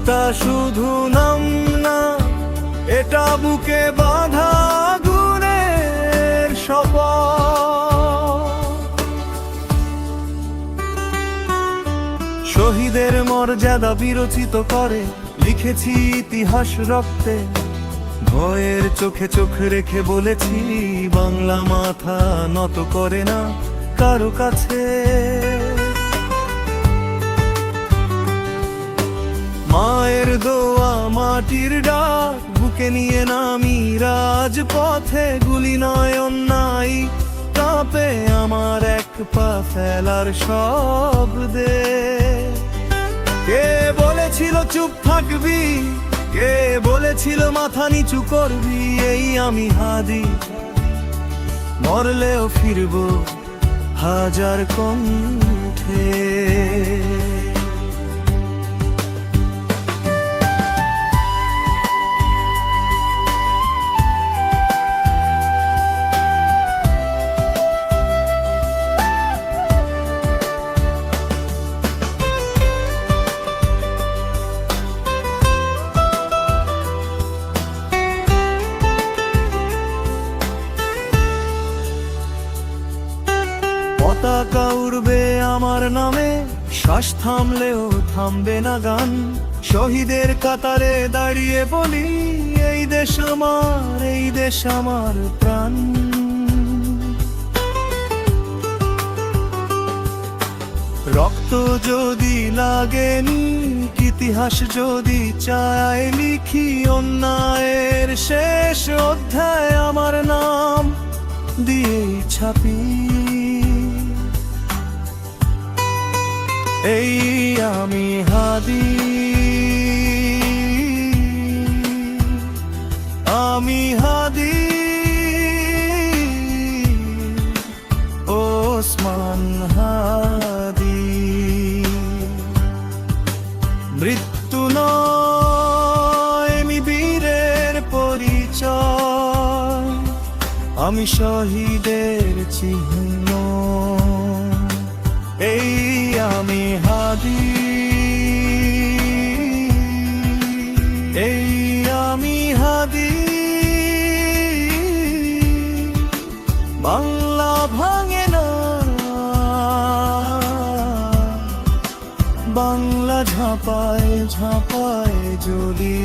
নামটা শুধু নাম না, এটা বুকে বাঁধা আগুনের শপথ। শহীদের মর্যাদা বিরচিত করে লিখেছি ইতিহাস রক্তে, ভয়ের চোখে চোখ রেখে বলেছি বাংলা মাথা নত করে না কারো কাছে। মায়ের দোয়া মাটির ডাক বুকে নিয়ে নামি রাজপথে, গুলি নয় অন্যায় কাঁপে আমার এক পা ফেলার শব্দে। কে বলেছিল চুপ থাকবি, কে বলেছিল মাথা নিচু করবি, এই আমি হাদি মরলেও ফিরবো হাজার কণ্ঠে। পতাকা উড়বে আমার নামে, শ্বাস থামলেও থামবে না গান। শহীদের কাতারে দাঁড়িয়ে বলি এই দেশ আমার, এই দেশ আমার প্রাণ। রক্ত যদি লাগেনি, ইতিহাস যদি চায় লিখি অন্যায়ের শেষ অধ্যায় আমার নাম দিয়ে ছাপি। এই আমি হাদি, আমি হাদি ওসমান হাদি। মৃত্যু নয় আমি বীরের পরিচয়, আমি শহীদের চিহ্ন। এই আমি হাদি, এই আমি হাদি। বাংলা ভাঙে না, বাংলা ঝাঁপায় ঝাঁপায় জ্বলি।